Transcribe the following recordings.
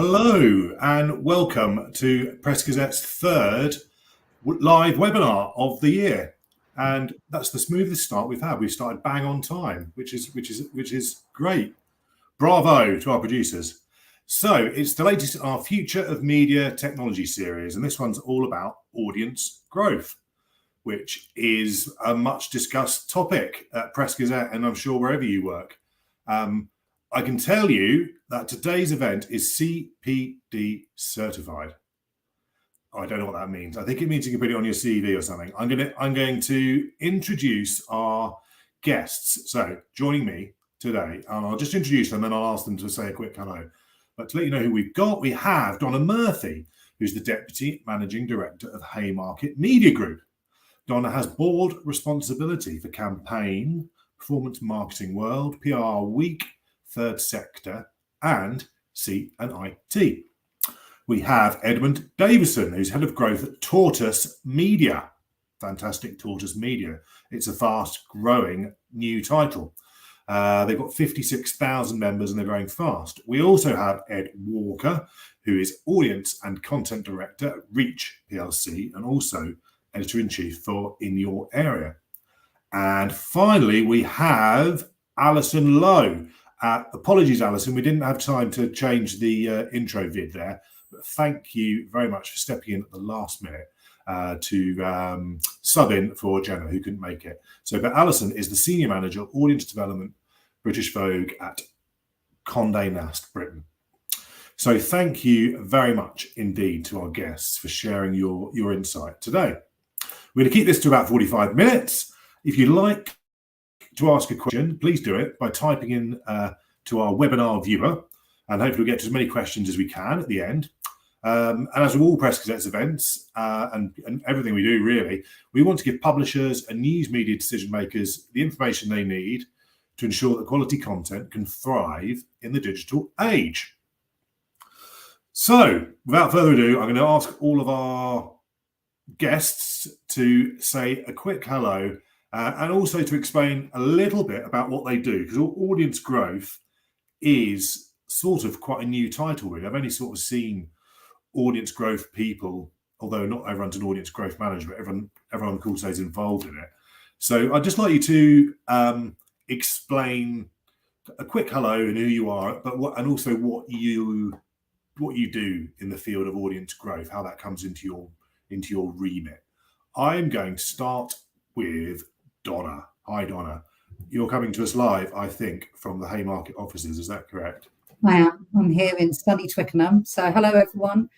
Hello and welcome to Press Gazette's third live webinar of the year, and that's the smoothest start we've had. We've started bang on time, which is great. Bravo to our producers. So it's the latest in our Future of Media Technology series, and this one's all about audience growth, which is a much discussed topic at Press Gazette, and I'm sure wherever you work. I can tell you that today's event is CPD certified. I don't know what that means. I think it means you can put it on your CV or something. I'm going to introduce our guests. So joining me today, and I'll just introduce them and I'll ask them to say a quick hello. But to let you know who we've got, we have Donna Murphy, who's the Deputy Managing Director of Haymarket Media Group. Donna has board responsibility for campaign, performance marketing world, PR week, third sector, and C&IT. We have Edmund Davison, who's head of growth at Tortoise Media. Fantastic Tortoise Media. It's a fast-growing new title. They've got 56,000 members and they're growing fast. We also have Ed Walker, who is audience and content director at Reach PLC and also editor-in-chief for In Your Area. And finally, we have Alison Lowe. Apologies, Alison, we didn't have time to change the intro vid there, but thank you very much for stepping in at the last minute to sub in for Jenna, who couldn't make it. So, but Alison is the Senior Manager of Audience Development, British Vogue at Condé Nast, Britain. So thank you very much indeed to our guests for sharing your insight today. We're going to keep this to about 45 minutes. If you'd like to ask a question, please do it by typing in to our webinar viewer, and hopefully we'll get to as many questions as we can at the end. And as with all Press Gazette's events and everything we do, really, we want to give publishers and news media decision makers the information they need to ensure that quality content can thrive in the digital age. So, without further ado, I'm going to ask all of our guests to say a quick hello and also to explain a little bit about what they do, because audience growth is sort of quite a new title, really. I've only sort of seen audience growth people, although not everyone's an audience growth manager, but everyone on the call today is involved in it. So I'd just like you to explain a quick hello and who you are, but also what you do in the field of audience growth, how that comes into your remit. I'm going to start with Donna. Hi, Donna. You're coming to us live, I think, from the Haymarket offices. Is that correct? I am. I'm here in sunny Twickenham. So hello, everyone.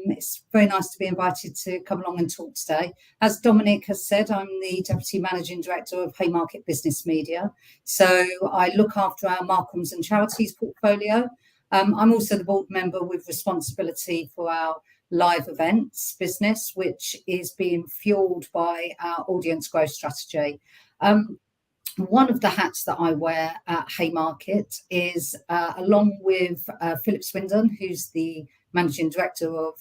It's very nice to be invited to come along and talk today. As Dominic has said, I'm the Deputy Managing Director of Haymarket Business Media. So I look after our Markhams and Charities portfolio. I'm also the board member with responsibility for our live events business, which is being fueled by our audience growth strategy. One of the hats that I wear at Haymarket is, along with Philip Swindon, who's the Managing Director of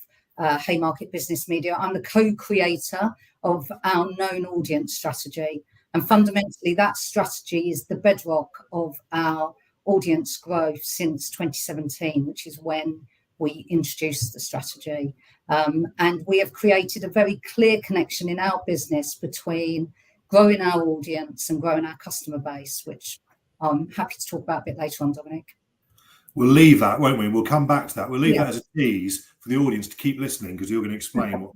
Haymarket Business Media, I'm the co-creator of our known audience strategy. And fundamentally, that strategy is the bedrock of our audience growth since 2017, which is when we introduced the strategy. And we have created a very clear connection in our business between growing our audience and growing our customer base, which I'm happy to talk about a bit later on, Dominic. We'll leave that, won't we? We'll come back to that. We'll leave that as a tease for the audience to keep listening, because you're going to explain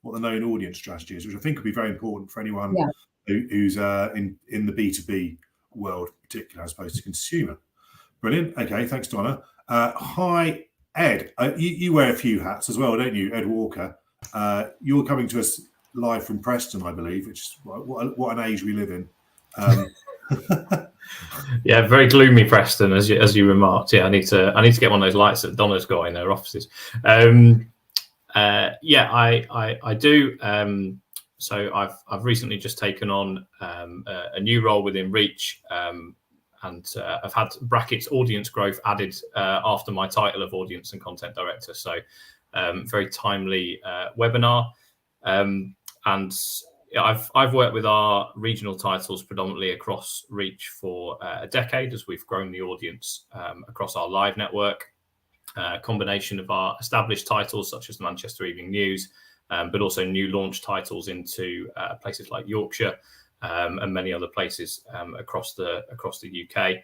what the known audience strategy is, which I think will be very important for anyone who's in the B2B world, particularly as opposed to consumer. Brilliant. Okay, thanks, Donna. Hi, Ed. You wear a few hats as well, don't you, Ed Walker? You're coming to us live from Preston, I believe, which is what an age we live in. Yeah, very gloomy Preston, as you remarked. Yeah, I need to get one of those lights that Donna's got in her offices. I do. So I've recently just taken on a new role within Reach, and I've had brackets audience growth added after my title of audience and content director. So very timely webinar. And I've worked with our regional titles predominantly across Reach for a decade, as we've grown the audience across our live network. a combination of our established titles such as the Manchester Evening News, but also new launch titles into places like Yorkshire and many other places across the UK.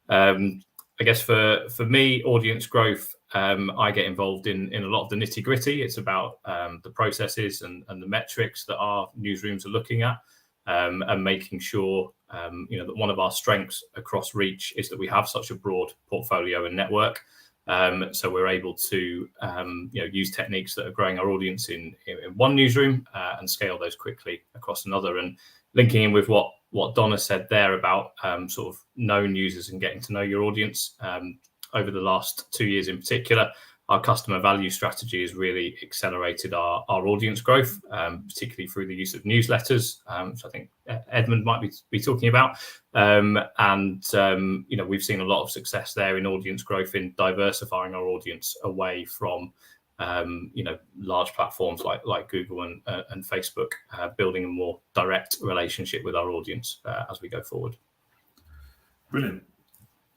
I guess for me, audience growth, I get involved in a lot of the nitty gritty. It's about the processes and the metrics that our newsrooms are looking at, and making sure that one of our strengths across Reach is that we have such a broad portfolio and network. So we're able to use techniques that are growing our audience in one newsroom and scale those quickly across another. And linking in with what Donna said there about sort of known users and getting to know your audience, over the last 2 years in particular, our customer value strategy has really accelerated our audience growth, particularly through the use of newsletters, which I think Edmund might be talking about. We've seen a lot of success there in audience growth in diversifying our audience away from large platforms like Google and Facebook, building a more direct relationship with our audience as we go forward. Brilliant.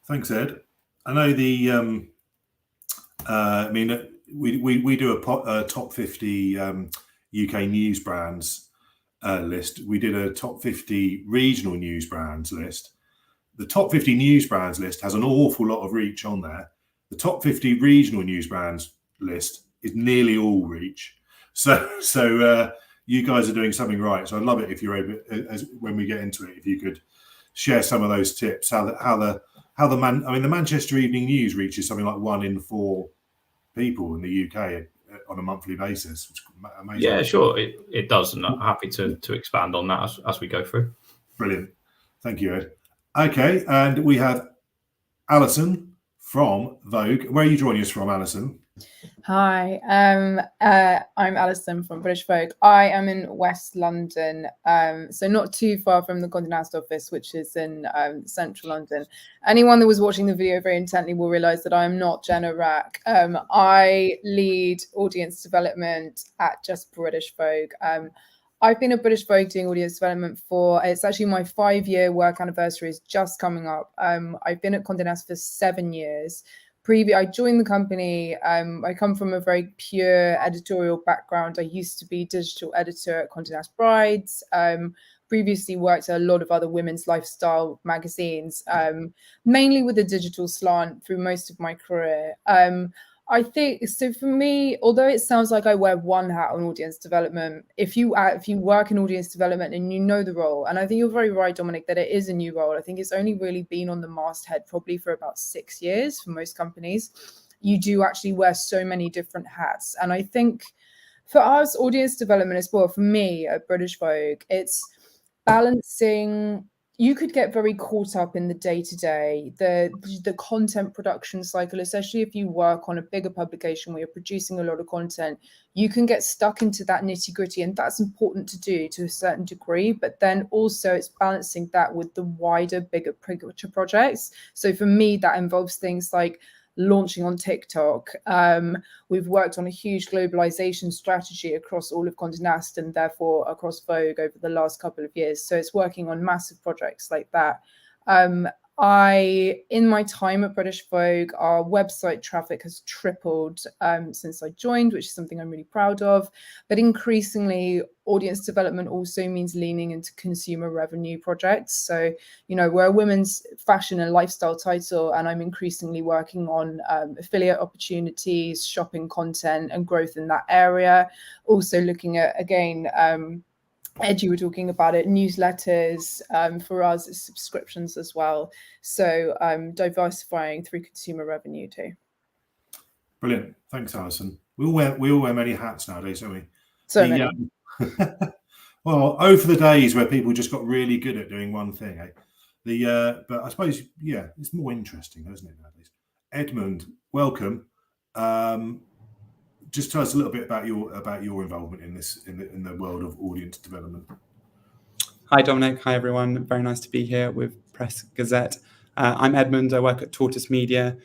Thanks, Ed. I know we do a top 50 UK news brands list. We did a top 50 regional news brands list. The top 50 news brands list has an awful lot of Reach on there. The top 50 regional news brands list is nearly all Reach. So you guys are doing something right. So I'd love it if you're able, when we get into it, if you could share some of those tips. The Manchester Evening News reaches something like 1 in 4 people in the UK on a monthly basis. Which is amazing. Yeah, sure, it does, and I'm happy to expand on that as we go through. Brilliant, thank you, Ed. Okay, and we have Alison from Vogue. Where are you joining us from, Alison? Hi, I'm Alison from British Vogue. I am in West London, so not too far from the Condé Nast office, which is in central London. Anyone that was watching the video very intently will realise that I am not Jenna Rack. I lead audience development at just British Vogue. I've been at British Vogue doing audience development it's actually my 5-year work anniversary is just coming up. I've been at Condé Nast for 7 years. I joined the company. I come from a very pure editorial background. I used to be digital editor at Condé Nast Brides. Previously worked at a lot of other women's lifestyle magazines, mainly with a digital slant through most of my career. I think so. For me, although it sounds like I wear one hat on audience development, if you work in audience development and you know the role, and I think you're very right, Dominic, that it is a new role. I think it's only really been on the masthead probably for about 6 years for most companies. You do actually wear so many different hats, and I think for us, audience development as well. For me at British Vogue, it's balancing. You could get very caught up in the day-to-day, the content production cycle, especially if you work on a bigger publication where you're producing a lot of content. You can get stuck into that nitty-gritty, and that's important to do to a certain degree. But then also it's balancing that with the wider, bigger picture projects. So for me, that involves things like launching on TikTok. We've worked on a huge globalization strategy across all of Condé Nast and therefore across Vogue over the last couple of years. So it's working on massive projects like that. In my time at British Vogue, our website traffic has tripled since I joined, which is something I'm really proud of. But increasingly, audience development also means leaning into consumer revenue projects. So, we're a women's fashion and lifestyle title, and I'm increasingly working on affiliate opportunities, shopping content, and growth in that area. Also looking at, again, Ed, you were talking about it, newsletters. For us, it's subscriptions as well. So diversifying through consumer revenue too. Brilliant. Thanks, Alison. We all wear many hats nowadays, don't we? So many. Well, for the days where people just got really good at doing one thing. But I suppose, it's more interesting, isn't it, nowadays? Edmund, welcome. Just tell us a little bit about your involvement in this in the world of audience development. Hi, Dominic. Hi, everyone. Very nice to be here with Press Gazette. I'm Edmund. I work at Tortoise Media.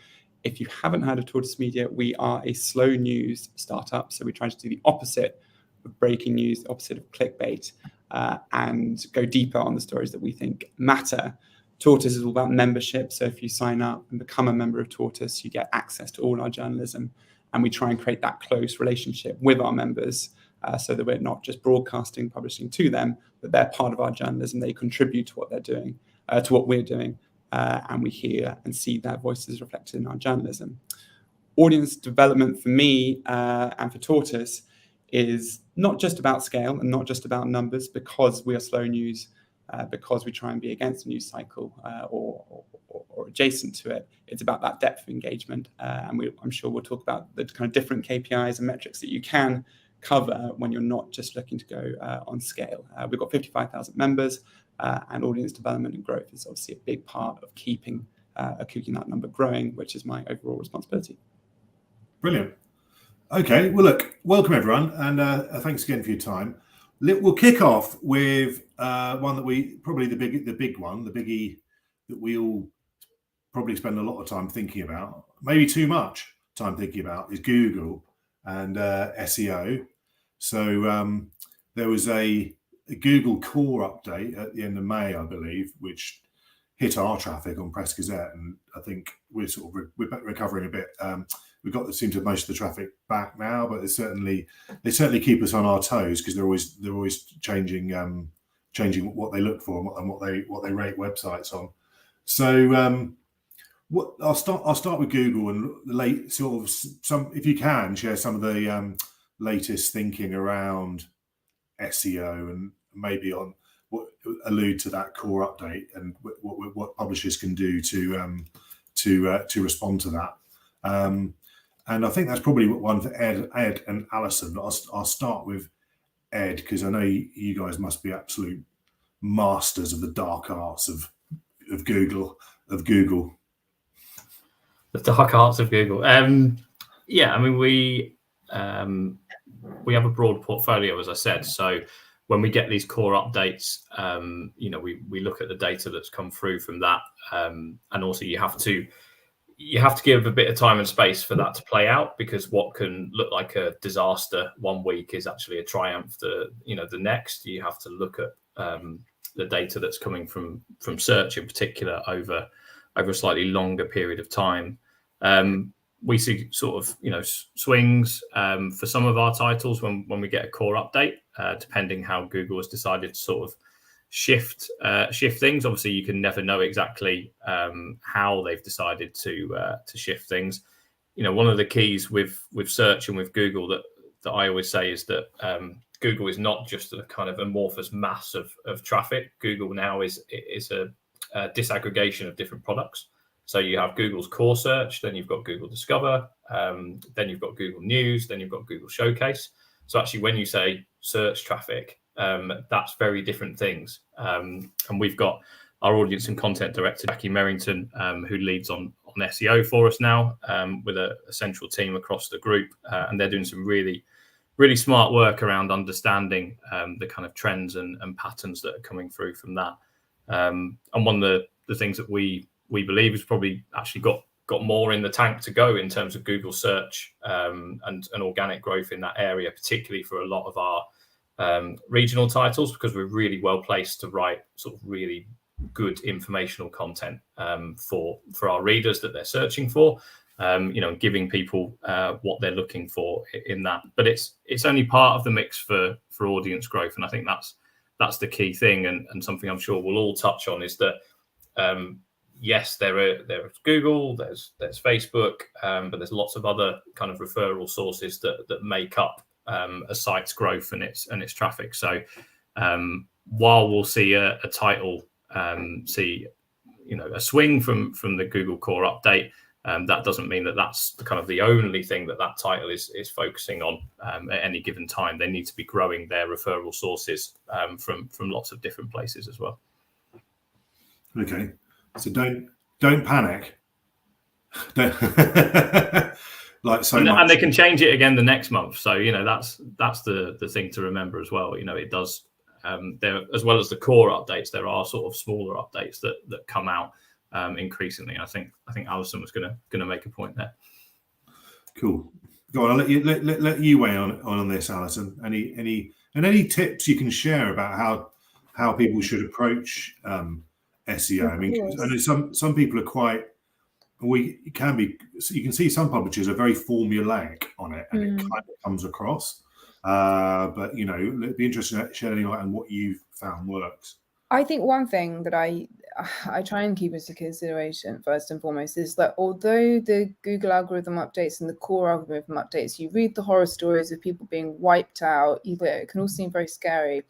If you haven't heard of Tortoise Media, we are a slow news startup. So we try to do the opposite of breaking news, the opposite of clickbait, and go deeper on the stories that we think matter Tortoise is all about membership. So if you sign up and become a member of Tortoise, you get access to all our journalism. And we try and create that close relationship with our members so that we're not just broadcasting, publishing to them, but they're part of our journalism. They contribute to what they're doing, to what we're doing. And we hear and see their voices reflected in our journalism. Audience development for me and for Tortoise is not just about scale and not just about numbers, because we are slow news, because we try and be against the news cycle or adjacent to it. It's about that depth of engagement. And I'm sure we'll talk about the kind of different KPIs and metrics that you can cover when you're not just looking to go on scale. We've got 55,000 members, and audience development and growth is obviously a big part of keeping that number growing, which is my overall responsibility. Brilliant. Okay, well, look, welcome everyone, and thanks again for your time. We'll kick off with one that we probably the biggie that we all probably spend a lot of time thinking about, maybe too much time thinking about, is Google and SEO. So there was a Google core update at the end of May, I believe, which hit our traffic on Press Gazette, and I think we're we're recovering a bit. We've got seem to have most of the traffic back now, but they certainly keep us on our toes, because they're always changing what they look for and what they rate websites on. So I'll start with Google and some, if you can, share some of the latest thinking around SEO and maybe on allude to that core update and what publishers can do to respond to that. And I think that's probably one for Ed and Alison. I'll start with Ed, because I know you guys must be absolute masters of the dark arts of Google. The dark arts of Google. Yeah, I mean, we have a broad portfolio, as I said. So when we get these core updates, we look at the data that's come through from that, and also you have to give a bit of time and space for that to play out, because what can look like a disaster one week is actually a triumph the next. You have to look at the data that's coming from search in particular over a slightly longer period of time. We see sort of swings for some of our titles when we get a core update, depending how Google has decided to sort of shift things. Obviously, you can never know exactly how they've decided to shift things. One of the keys with search and with Google that I always say is that Google is not just a kind of amorphous mass of traffic. Google now is a disaggregation of different products. So you have Google's core search, then you've got Google Discover, then you've got Google News, then you've got Google Showcase. So actually, when you say search traffic, that's very different things. And we've got our audience and content director, Jackie Merrington, who leads on SEO for us now, with a central team across the group. And they're doing some really, really smart work around understanding the kind of trends and patterns that are coming through from that. And one of the things that we believe has probably actually got more in the tank to go in terms of Google search and organic growth in that area, particularly for a lot of our regional titles, because we're really well placed to write sort of really good informational content for our readers that they're searching for, giving people what they're looking for in that. But it's only part of the mix for audience growth, and I think that's the key thing, and something I'm sure we'll all touch on is that yes, there's Google, there's Facebook, but there's lots of other kind of referral sources that make up a site's growth and its traffic. So while we'll see a title see a swing from the Google core update, that doesn't mean that that's kind of the only thing that title is focusing on at any given time. They need to be growing their referral sources from lots of different places as well. Okay, so don't panic. Like so much. And they can change it again the next month. So that's the thing to remember as well. It does. There, as well as the core updates, there are sort of smaller updates that come out increasingly. I think Alison was going to make a point there. Cool. Go on. I'll let you weigh on this, Alison. Any tips you can share about how people should approach SEO. I mean, Of course. I know some people are quite. You can see some publishers are very formulaic on it, and it kind of comes across. But it'd be interesting to share any light on what you've found works. I think one thing that I try and keep into consideration first and foremost is that although the Google algorithm updates and the core algorithm updates, you read the horror stories of people being wiped out, it can all seem very scary.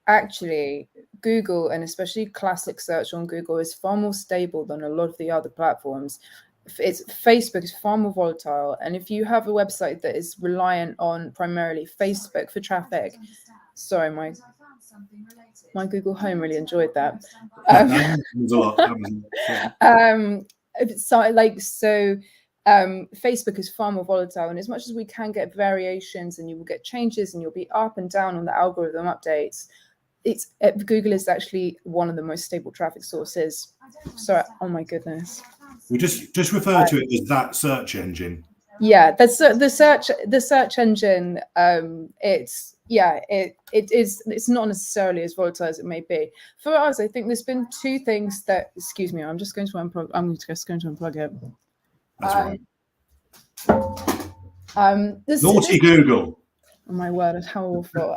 Actually, Google, and especially classic search on Google, is far more stable than a lot of the other platforms. Facebook is far more volatile, and if you have a website that is reliant on primarily Facebook for traffic, sorry, my Google Home really enjoyed that. There's a lot. Facebook is far more volatile, and as much as we can get variations and you will get changes and you'll be up and down on the algorithm updates, Google is actually one of the most stable traffic sources. Sorry, oh my goodness. We just refer to it as that search engine. Yeah, that's the search engine. It's not necessarily as volatile as it may be. For us, I think there's been two things that. Excuse me, I'm just going to unplug it. That's right. Naughty Google. Oh my word, how awful.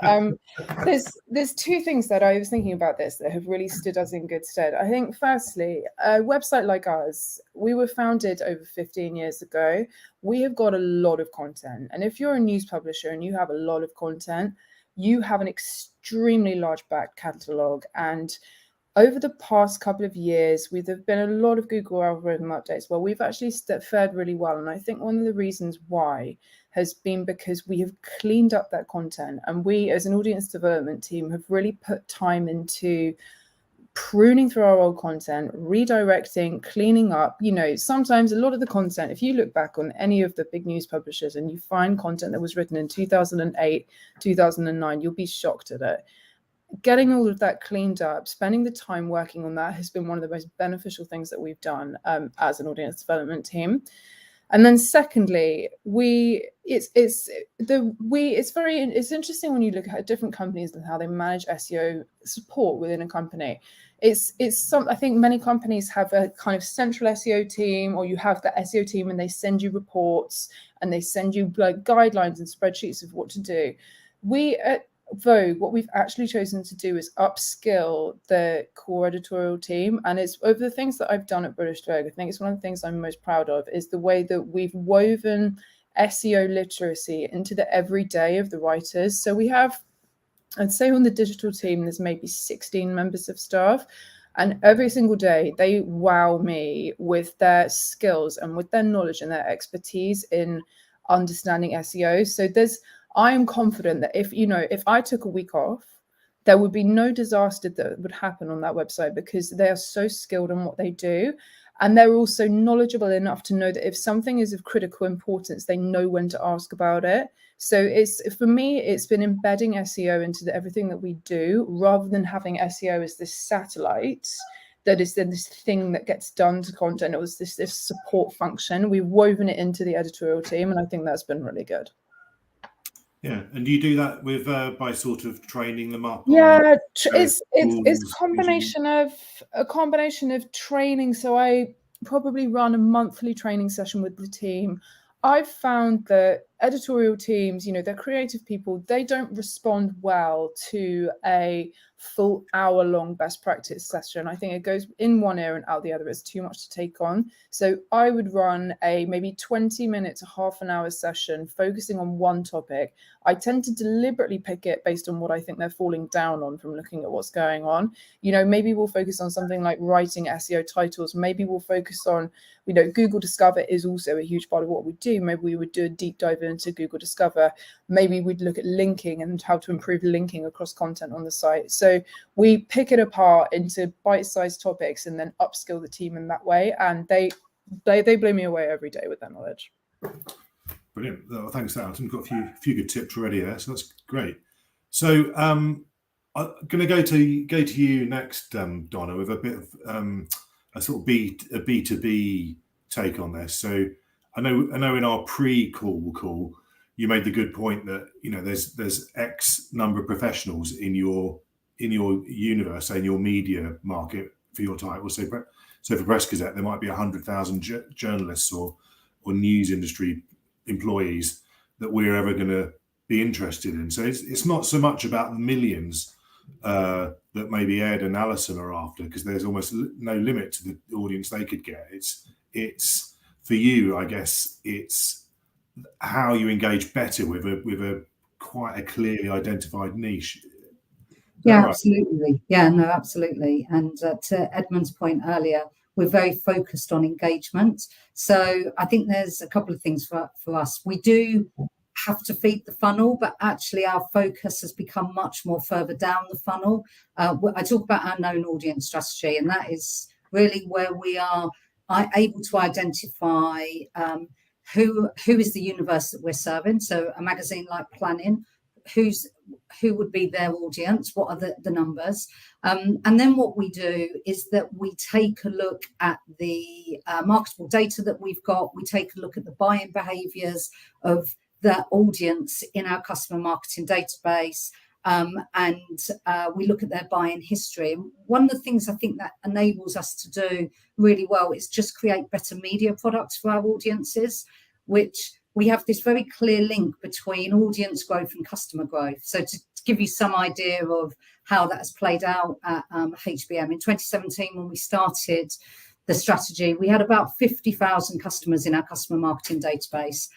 There's two things that I was thinking about this that have really stood us in good stead. I think firstly, a website like ours, we were founded over 15 years ago. We have got a lot of content. And if you're a news publisher and you have a lot of content, you have an extremely large back catalogue. And over the past couple of years, there've been a lot of Google algorithm updates where we've actually fared really well. And I think one of the reasons why has been because we have cleaned up that content, and we as an audience development team have really put time into pruning through our old content, redirecting, cleaning up. Sometimes a lot of the content, if you look back on any of the big news publishers and you find content that was written in 2008, 2009, you'll be shocked at it. Getting all of that cleaned up, spending the time working on that has been one of the most beneficial things that we've done as an audience development team. And then secondly, it's interesting when you look at different companies and how they manage SEO support within a company. I think many companies have a kind of central SEO team, or you have the SEO team and they send you reports and they send you like guidelines and spreadsheets of what to do. We at Vogue, what we've actually chosen to do is upskill the core editorial team. And it's over the things that I've done at British Vogue, I think it's one of the things I'm most proud of is the way that we've woven SEO literacy into the everyday of the writers. So we have, I'd say on the digital team, there's maybe 16 members of staff. And every single day, they wow me with their skills and with their knowledge and their expertise in understanding SEO. So I am confident that if I took a week off, there would be no disaster that would happen on that website because they are so skilled in what they do. And they're also knowledgeable enough to know that if something is of critical importance, they know when to ask about it. So for me, it's been embedding SEO into everything that we do rather than having SEO as this satellite that is then this thing that gets done to content. It was this support function. We've woven it into the editorial team, and I think that's been really good. Yeah, and do you do that with by sort of training them up? Yeah, it's a combination of training. So I probably run a monthly training session with the team. I've found that editorial teams, they're creative people. They don't respond well to a full hour-long best practice session. I think it goes in one ear and out the other. It's too much to take on. So I would run a maybe 20-minute to half an hour session focusing on one topic. I tend to deliberately pick it based on what I think they're falling down on from looking at what's going on. Maybe we'll focus on something like writing SEO titles. Maybe we'll focus on, Google Discover is also a huge part of what we do. Maybe we would do a deep dive into Google Discover. Maybe we'd look at linking and how to improve linking across content on the site. So we pick it apart into bite-sized topics and then upskill the team in that way. And they blow me away every day with their knowledge. Brilliant. Well, thanks, Alison. We've got a few good tips already there, so that's great. So I'm going to go to you next, Donna, with a bit of a sort of B2B take on this. So I know in our pre-call you made the good point that there's X number of professionals in your universe, say in your media market, for your title. So for Press Gazette, there might be 100,000 journalists or news industry employees that we're ever going to be interested in. So it's not so much about the millions that maybe Ed and Alison are after, because there's almost no limit to the audience they could get. It's for you, I guess, it's how you engage better with a quite a clearly identified niche. Yeah, right? Absolutely. Yeah, no, absolutely. And to Edmund's point earlier, we're very focused on engagement. So I think there's a couple of things for us. We do have to feed the funnel, but actually our focus has become much more further down the funnel. I talk about our known audience strategy, and that is really where we are able to identify who is the universe that we're serving. So a magazine like Planning, who would be their audience, what are the numbers, and then what we do is that we take a look at the marketable data that we've got. We take a look at the buying behaviors of the audience in our customer marketing database, and we look at their buying history. One of the things I think that enables us to do really well is just create better media products for our audiences, which we have this very clear link between audience growth and customer growth. So to give you some idea of how that has played out at HBM, in 2017, when we started the strategy, we had about 50,000 customers in our customer marketing database.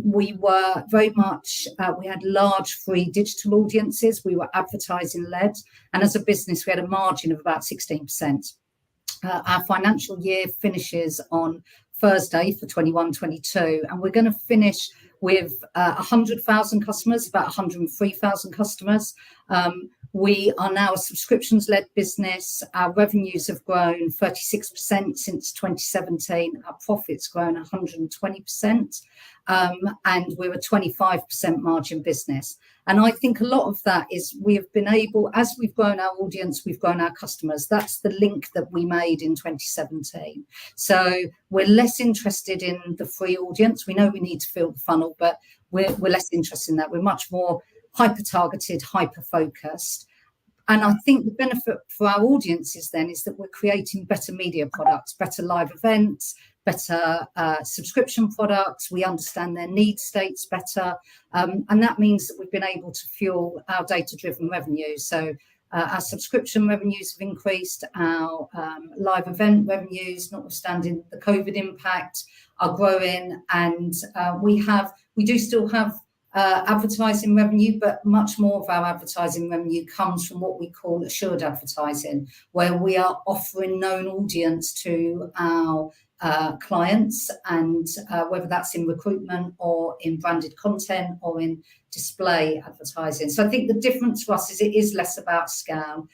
We were very much, we had large free digital audiences. We were advertising led. And as a business, we had a margin of about 16%. Our financial year finishes on Thursday for 21-22, and we're going to finish with 100,000 customers, about 103,000 customers. We are now a subscriptions-led business. Our revenues have grown 36% since 2017. Our profits grown 120%, and we're a 25% margin business. And I think a lot of that is we have been able, as we've grown our audience, we've grown our customers. That's the link that we made in 2017. So we're less interested in the free audience. We know we need to fill the funnel, but we're less interested in that. We're much more hyper-targeted, hyper-focused. And I think the benefit for our audiences then is that we're creating better media products, better live events, better subscription products. We understand their need states better. And that means that we've been able to fuel our data-driven revenue. So our subscription revenues have increased, our live event revenues, notwithstanding the COVID impact, are growing. And we do still have advertising revenue, but much more of our advertising revenue comes from what we call assured advertising, where we are offering known audience to our clients, and whether that's in recruitment or in branded content or in display advertising. So I think the difference for us is it is less about scale.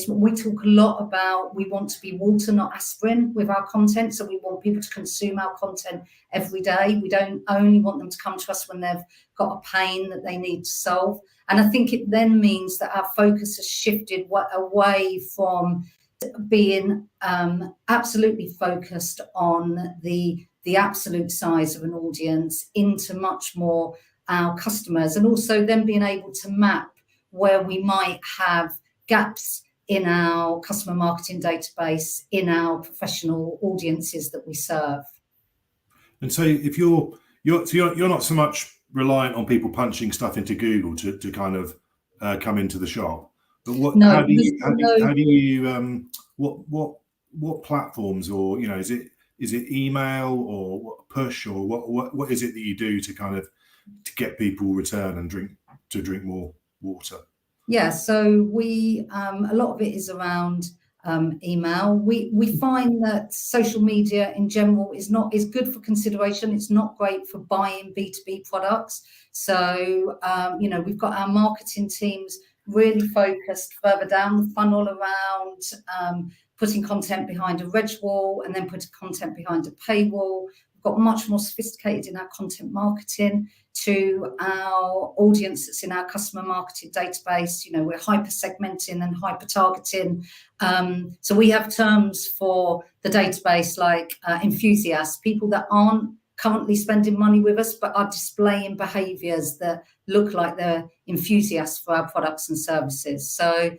We talk a lot about we want to be water, not aspirin, with our content. So we want people to consume our content every day. We don't only want them to come to us when they've got a pain that they need to solve. And I think it then means that our focus has shifted away from being absolutely focused on the absolute size of an audience into much more our customers, and also then being able to map where we might have gaps in our customer marketing database, in our professional audiences that we serve. And so if you're not so much reliant on people punching stuff into Google to kind of come into the shop, but what platforms, or is it email or push, or what is it that you do to kind of to get people return and drink more water? Yeah, so we a lot of it is around email. We find that social media in general is good for consideration. It's not great for buying B2B products. So we've got our marketing teams really focused further down the funnel around putting content behind a reg wall and then putting content behind a paywall. We've got much more sophisticated in our content marketing to our audience that's in our customer marketing database. We're hyper segmenting and hyper targeting. So we have terms for the database like enthusiasts, people that aren't currently spending money with us, but are displaying behaviours that look like they're enthusiasts for our products and services. So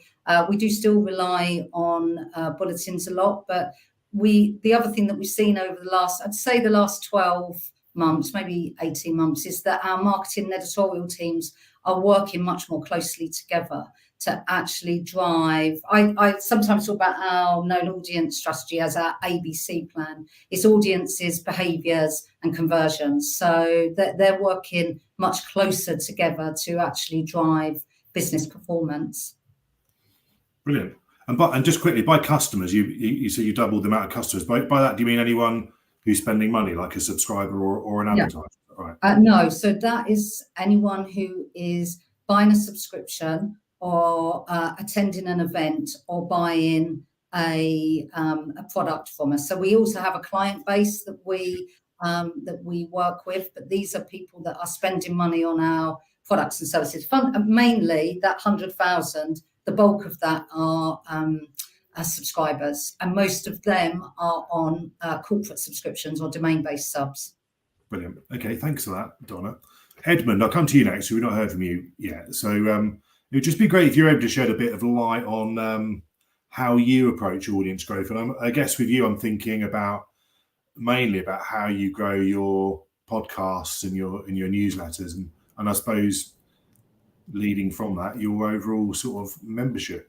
we do still rely on bulletins a lot, but the other thing that we've seen over the last 12 months, maybe 18 months, is that our marketing and editorial teams are working much more closely together to actually drive. I sometimes talk about our known audience strategy as our ABC plan. It's audiences, behaviours and conversions. So they're working much closer together to actually drive business performance. Brilliant. And just quickly, by customers, you say you doubled the amount of customers. By that, do you mean anyone who's spending money, like a subscriber or an advertiser? Right. No, so that is anyone who is buying a subscription or attending an event or buying a product from us. So we also have a client base that we work with, but these are people that are spending money on our products and services. Mainly that 100,000, the bulk of that are subscribers, and most of them are on corporate subscriptions or domain-based subs. Brilliant. Okay, thanks for that, Donna. Edmund, I'll come to you next. We've not heard from you yet. So it would just be great if you're able to shed a bit of light on how you approach audience growth. And I guess with you, I'm thinking mainly about how you grow your podcasts and your newsletters, and I suppose leading from that, your overall sort of membership.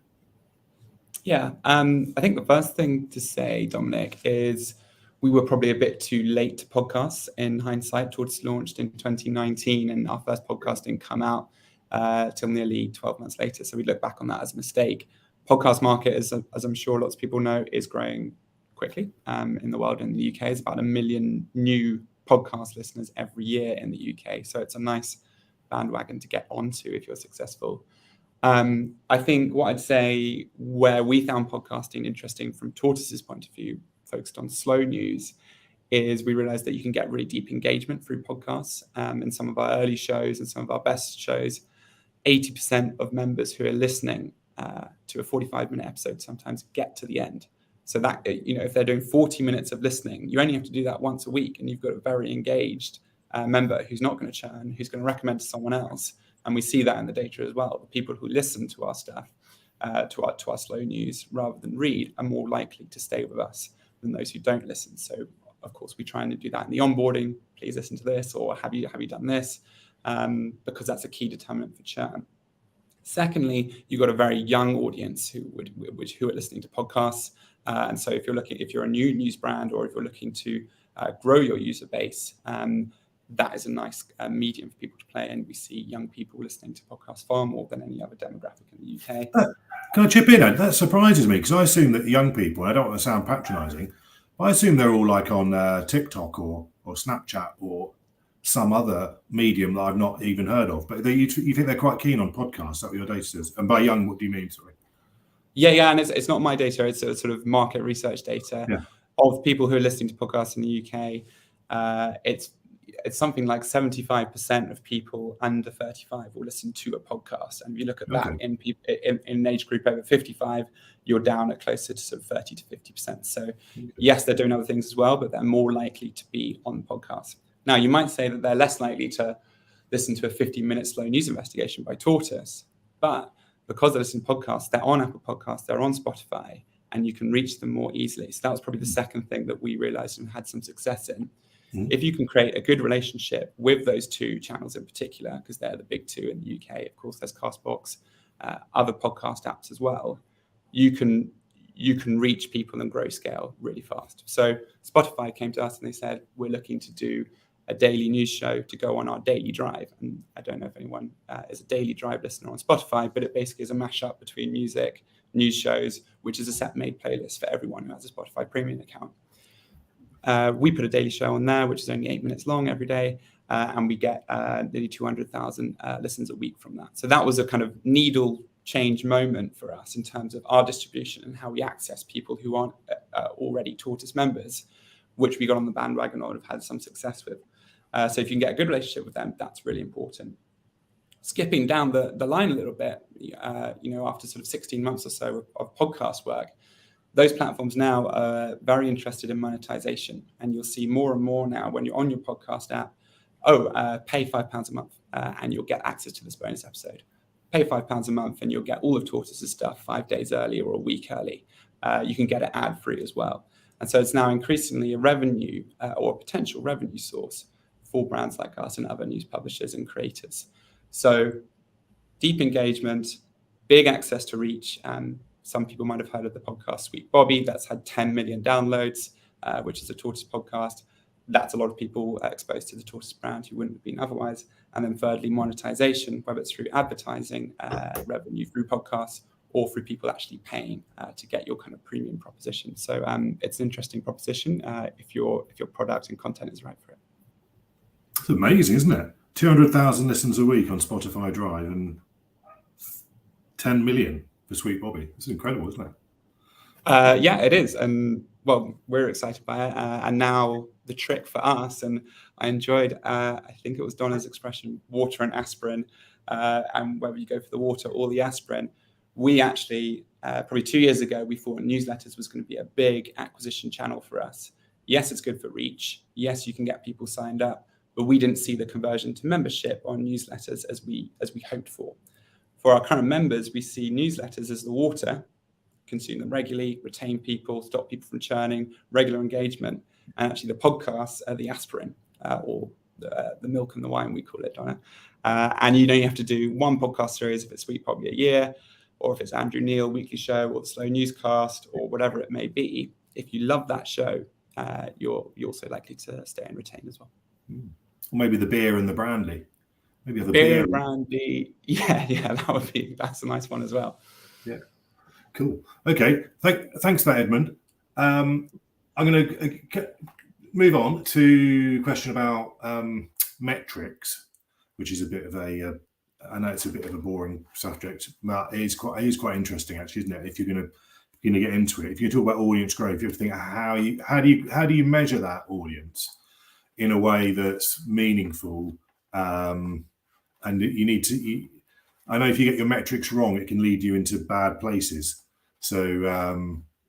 Yeah, I think the first thing to say, Dominic, is we were probably a bit too late to podcasts in hindsight. Tortoise launched in 2019 and our first podcast didn't come out till nearly 12 months later. So we look back on that as a mistake. Podcast market, as I'm sure lots of people know, is growing quickly in the world. In the UK, it's about 1 million new podcast listeners every year in the UK. So it's a nice bandwagon to get onto if you're successful. I think what I'd say where we found podcasting interesting from Tortoise's point of view, focused on slow news, is we realized that you can get really deep engagement through podcasts. In some of our early shows and some of our best shows, 80% of members who are listening to a 45-minute episode sometimes get to the end. So that, if they're doing 40 minutes of listening, you only have to do that once a week, and you've got a very engaged member who's not going to churn, who's going to recommend to someone else. And we see that in the data as well. The people who listen to our stuff, to our slow news rather than read, are more likely to stay with us than those who don't listen. So, of course, we try and do that in the onboarding. Please listen to this, or have you done this? Because that's a key determinant for churn. Secondly, you've got a very young audience who are listening to podcasts. And so if you're a new news brand, or if you're looking to grow your user base, that is a nice medium for people to play in. We see young people listening to podcasts far more than any other demographic in the UK. Can I chip in? That surprises me, because I assume that young people, I don't want to sound patronising, but I assume they're all like on TikTok or Snapchat or some other medium that I've not even heard of. But you think they're quite keen on podcasts? Is that what your data says? And by young, what do you mean? Sorry. Yeah, and it's not my data. It's a sort of market research data of people who are listening to podcasts in the UK. It's something like 75% of people under 35 will listen to a podcast. And if you look at that in an age group over 55, you're down at closer to sort of 30 to 50%. So yes, they're doing other things as well, but they're more likely to be on podcasts. Now, you might say that they're less likely to listen to a 15-minute slow news investigation by Tortoise, but because they're listening to podcasts, they're on Apple Podcasts, they're on Spotify, and you can reach them more easily. So that was probably the second thing that we realized and had some success in. If you can create a good relationship with those two channels in particular, because they're the big two in the UK, of course, there's Castbox, other podcast apps as well, you can reach people and grow scale really fast. So Spotify came to us and they said, we're looking to do a daily news show to go on our daily drive. And I don't know if anyone is a daily drive listener on Spotify, but it basically is a mashup between music, news shows, which is a set-made playlist for everyone who has a Spotify premium account. We put a daily show on there, which is only 8 minutes long every day, and we get nearly 200,000 listens a week from that. So that was a kind of needle change moment for us in terms of our distribution and how we access people who aren't already Tortoise members, which we got on the bandwagon or have had some success with. So if you can get a good relationship with them, that's really important. Skipping down the line a little bit, after sort of 16 months or so of podcast work, those platforms now are very interested in monetization, and you'll see more and more now when you're on your podcast app, pay £5 a month and you'll get access to this bonus episode. Pay £5 a month and you'll get all of Tortoise's stuff 5 days early or a week early. You can get it ad-free as well. And so it's now increasingly a revenue or a potential revenue source for brands like us and other news publishers and creators. So deep engagement, big access to reach. Some people might have heard of the podcast Sweet Bobby. That's had 10 million downloads, which is a Tortoise podcast. That's a lot of people exposed to the Tortoise brand who wouldn't have been otherwise. And then thirdly, monetization, whether it's through advertising revenue through podcasts or through people actually paying to get your kind of premium proposition. So it's an interesting proposition if your product and content is right for it. It's amazing, isn't it? 200,000 listens a week on Spotify Drive and 10 million for Sweet Bobby. It's incredible, isn't it? Yeah, it is. And well, we're excited by it. And now the trick for us, and I enjoyed, I think it was Donna's expression, water and aspirin, and whether you go for the water or the aspirin. We actually, probably 2 years ago, we thought newsletters was going to be a big acquisition channel for us. Yes, it's good for reach. Yes, you can get people signed up, but we didn't see the conversion to membership on newsletters as we hoped for. For our current members, we see newsletters as the water, consume them regularly, retain people, stop people from churning, regular engagement, and actually the podcasts are the aspirin, or the milk and the wine, we call it, Donna. And you have to do one podcast series if it's Sweet Bobby a year, or if it's Andrew Neil Weekly Show, or the Slow Newscast, or whatever it may be. If you love that show, you're also likely to stay and retain as well. Or maybe the beer and the brandy. Maybe have a beer, beer. Brandy. Yeah, that's a nice one as well. Yeah, cool. Okay, thanks for that, Edmund. I'm going to move on to a question about metrics, which is a bit of a. I know it's a bit of a boring subject, but it is quite interesting, actually, isn't it? If you're going to get into it, if you talk about audience growth, you have to think how do you measure that audience in a way that's meaningful, and you need to. I know if you get your metrics wrong, it can lead you into bad places. So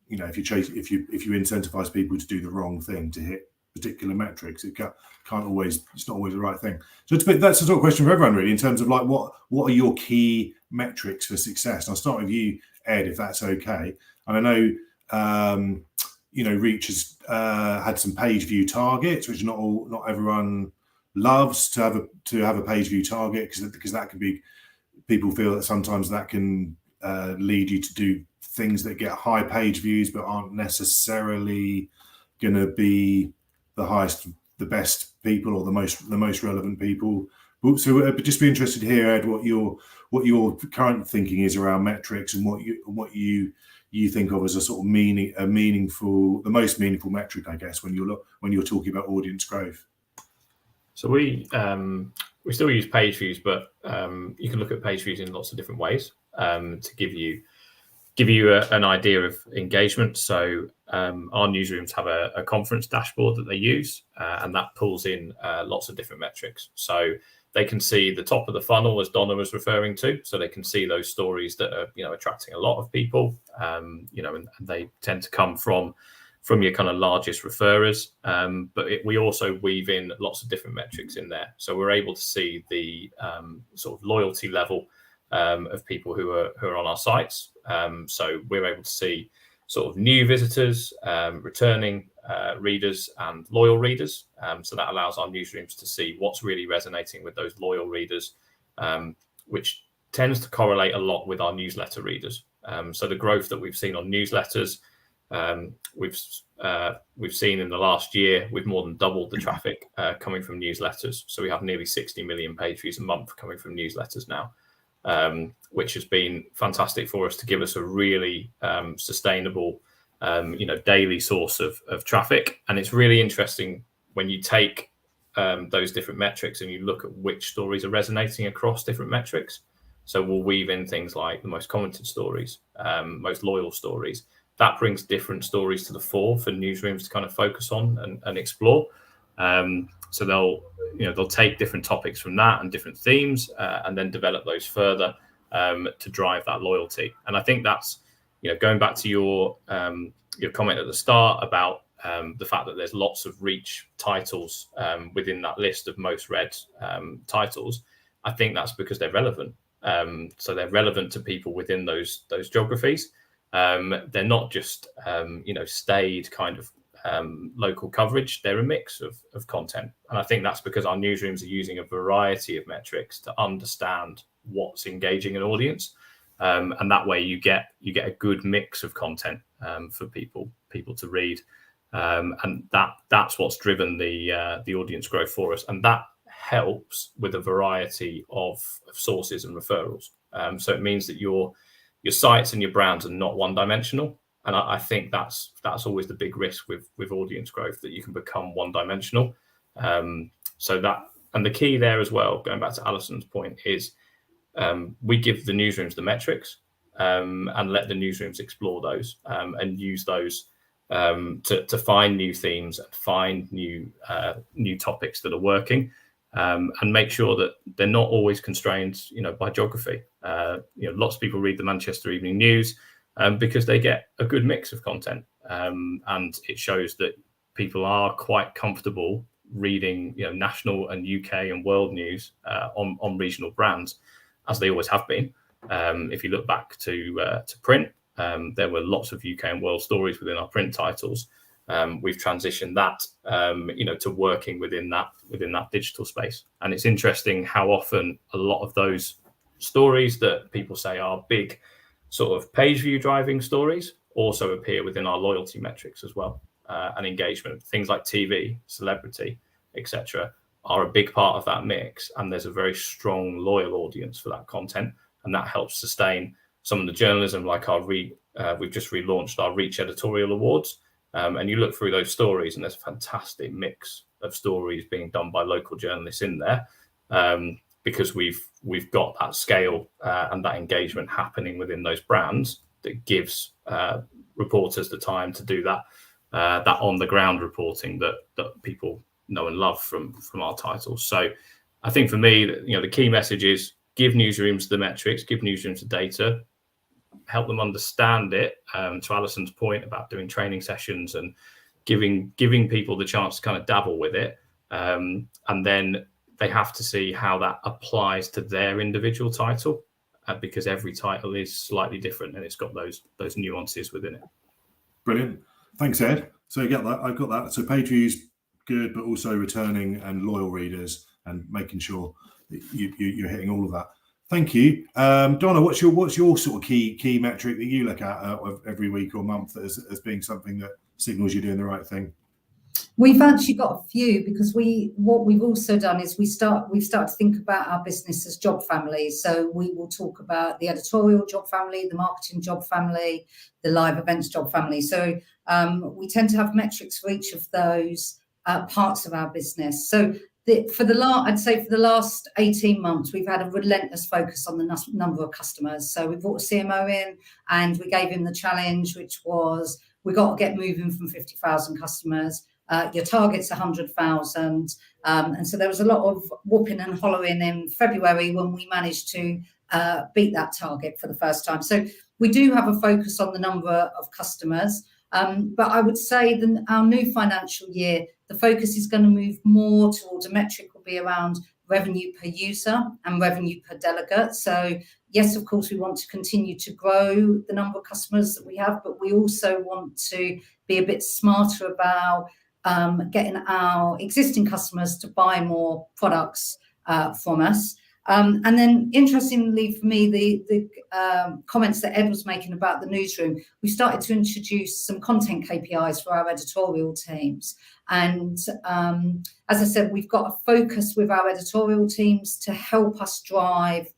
if you incentivize people to do the wrong thing to hit particular metrics, it's not always the right thing. So that's a sort of question for everyone, really, in terms of like what are your key metrics for success? And I'll start with you, Ed, if that's okay. And I know Reach has had some page view targets, which not everyone loves to have a page view target, because that can be, people feel that sometimes that can lead you to do things that get high page views but aren't necessarily going to be the highest, the best people or the most relevant people. So I'd just be interested to hear, Ed, what your current thinking is around metrics and what you think of as a sort of the most meaningful metric, I guess, when you're talking about audience growth. So we still use page views, but you can look at page views in lots of different ways to give you an idea of engagement. So our newsrooms have a conference dashboard that they use, and that pulls in lots of different metrics. So they can see the top of the funnel, as Donna was referring to. So they can see those stories that are attracting a lot of people, and they tend to come from your kind of largest referrers. But we also weave in lots of different metrics in there. So we're able to see the sort of loyalty level of people who are on our sites. So we're able to see sort of new visitors, returning readers, and loyal readers. So that allows our newsrooms to see what's really resonating with those loyal readers, which tends to correlate a lot with our newsletter readers. So the growth that we've seen on newsletters, we've seen in the last year, we've more than doubled the traffic coming from newsletters. So we have nearly 60 million page views a month coming from newsletters now, which has been fantastic for us to give us a really sustainable, daily source of traffic. And it's really interesting when you take those different metrics and you look at which stories are resonating across different metrics. So we'll weave in things like the most commented stories, most loyal stories. That brings different stories to the fore for newsrooms to kind of focus on and explore. So they'll take different topics from that and different themes, and then develop those further to drive that loyalty. And I think that's going back to your comment at the start about the fact that there's lots of Reach titles within that list of most read titles, I think that's because they're relevant. So they're relevant to people within those geographies. They're not just staid kind of local coverage. They're a mix of content, and I think that's because our newsrooms are using a variety of metrics to understand what's engaging an audience, and that way you get a good mix of content for people to read, and that's what's driven the audience growth for us, and that helps with a variety of sources and referrals. So it means that your sites and your brands are not one-dimensional. And I think that's always the big risk with audience growth, that you can become one-dimensional. So that, and the key there as well, going back to Alison's point, is we give the newsrooms the metrics and let the newsrooms explore those and use those to find new themes and find new topics that are working, and make sure that they're not always constrained, by geography. Lots of people read the Manchester Evening News because they get a good mix of content, and it shows that people are quite comfortable reading, national and UK and world news on regional brands, as they always have been. If you look back to print, there were lots of UK and world stories within our print titles. We've transitioned that, to working within that digital space, and it's interesting how often a lot of those stories that people say are big sort of page view driving stories also appear within our loyalty metrics as well, and engagement. Things like TV, celebrity, etc. are a big part of that mix, and there's a very strong loyal audience for that content, and that helps sustain some of the journalism, like we've just relaunched our Reach Editorial Awards, and you look through those stories and there's a fantastic mix of stories being done by local journalists in there, because we've got that scale and that engagement happening within those brands that gives reporters the time to do that on the ground reporting that people know and love from our titles. So I think for me, the key message is give newsrooms the metrics, give newsrooms the data, help them understand it. To Alison's point about doing training sessions and giving people the chance to kind of dabble with it, and then they have to see how that applies to their individual title, because every title is slightly different and it's got those nuances within it. Brilliant. Thanks, Ed. So you get that. I've got that. So page views, good, but also returning and loyal readers and making sure that you're hitting all of that. Thank you. Donna, what's your sort of key metric that you look at every week or month as being something that signals you're doing the right thing? We've actually got a few, because what we've also done is we've started to think about our business as job families. So we will talk about the editorial job family, the marketing job family, the live events job family. So we tend to have metrics for each of those parts of our business. So for the last 18 months, we've had a relentless focus on the number of customers. So we brought a CMO in and we gave him the challenge, which was, we got to get moving from 50,000 customers. Your target's 100,000. And so there was a lot of whooping and hollowing in February when we managed to beat that target for the first time. So we do have a focus on the number of customers. But I would say that our new financial year, the focus is going to move more towards a metric will be around revenue per user and revenue per delegate. So yes, of course, we want to continue to grow the number of customers that we have, but we also want to be a bit smarter about getting our existing customers to buy more products from us. And then interestingly for me, the comments that Ed was making about the newsroom, we started to introduce some content KPIs for our editorial teams. And as I said, we've got a focus with our editorial teams to help us drive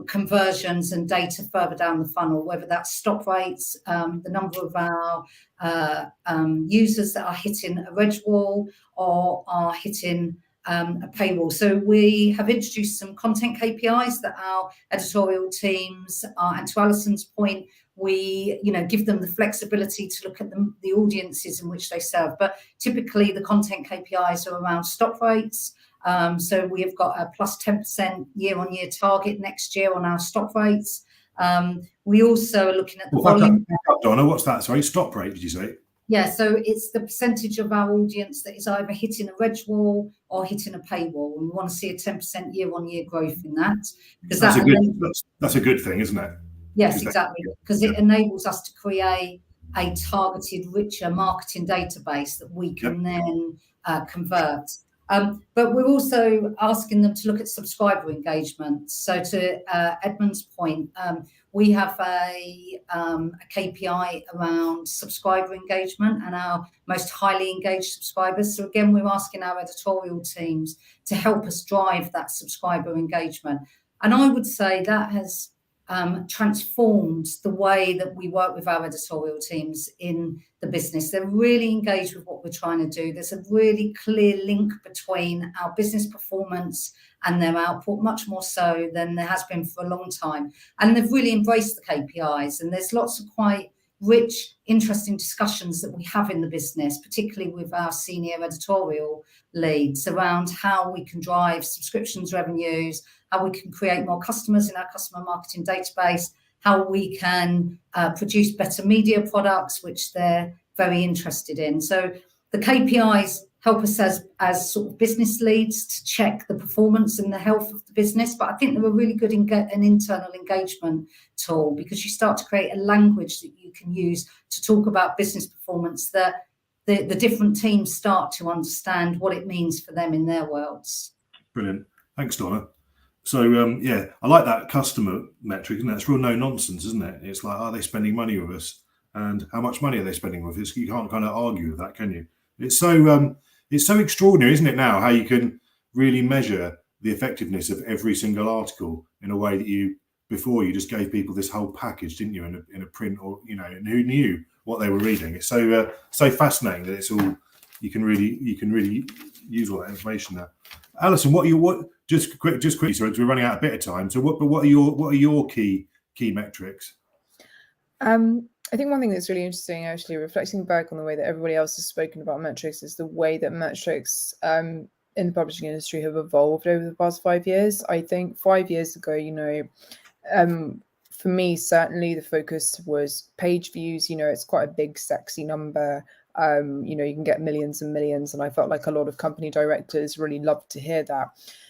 conversions and data further down the funnel, whether that's stop rates, the number of our users that are hitting a reg wall or are hitting a paywall. So we have introduced some content KPIs that our editorial teams and to Alison's point, we give them the flexibility to look at the audiences in which they serve. But typically the content KPIs are around stop rates. So we have got a plus 10% year-on-year target next year on our stop rates. We also are looking at the Well, volume. back up, Donna. What's that? Sorry, stop rate, did you say? Yeah, so it's the percentage of our audience that is either hitting a reg wall or hitting a paywall, and we want to see a 10% year-on-year growth in that. Because that's a good thing, isn't it? Yes, exactly. Because it enables us to create a targeted, richer marketing database that we can then convert. But we're also asking them to look at subscriber engagement. So to Edmund's point, we have a KPI around subscriber engagement and our most highly engaged subscribers. So again, we're asking our editorial teams to help us drive that subscriber engagement. And I would say that has transformed the way that we work with our editorial teams in the business. They're really engaged with what we're trying to do. There's a really clear link between our business performance and their output, much more so than there has been for a long time. And they've really embraced the KPIs. And there's lots of quite rich, interesting discussions that we have in the business, particularly with our senior editorial leads, around how we can drive subscriptions revenues, how we can create more customers in our customer marketing database, how we can produce better media products, which they're very interested in. So the KPIs help us as sort of business leads to check the performance and the health of the business. But I think they're a really good an internal engagement tool, because you start to create a language that you can use to talk about business performance that the different teams start to understand what it means for them in their worlds. Brilliant. Thanks, Donna. So, I like that customer metric, and that's real no nonsense, isn't it? It's like, are they spending money with us? And how much money are they spending with us? You can't kind of argue with that, can you? It's so extraordinary, isn't it, now, how you can really measure the effectiveness of every single article in a way that before you just gave people this whole package, didn't you, in a print, or, and who knew what they were reading. It's so fascinating that it's all, you can really use all that information now. Alison, just quickly, so we're running out a bit of time. So what are your key metrics? I think one thing that's really interesting, actually, reflecting back on the way that everybody else has spoken about metrics, is the way that metrics in the publishing industry have evolved over the past 5 years. I think 5 years ago, for me, certainly the focus was page views. It's quite a big, sexy number. You can get millions and millions, and I felt like a lot of company directors really loved to hear that.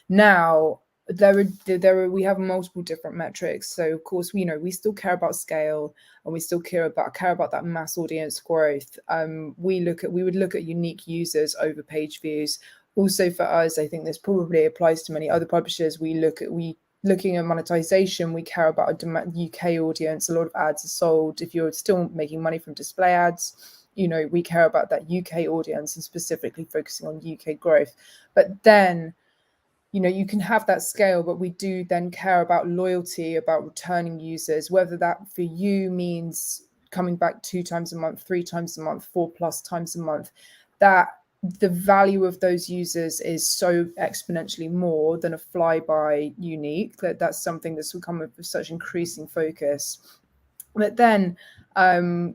Now we have multiple different metrics. So of course, we still care about scale, and we still care about that mass audience growth. We would look at unique users over page views. Also for us, I think this probably applies to many other publishers. Looking at monetization, we care about a UK audience. A lot of ads are sold. If you're still making money from display ads, we care about that UK audience and specifically focusing on UK growth. But then, you can have that scale, but we do then care about loyalty, about returning users, whether that for you means coming back 2 times a month, 3 times a month, 4+ times a month. That the value of those users is so exponentially more than a flyby unique. That's something that's become of such increasing focus. But then, we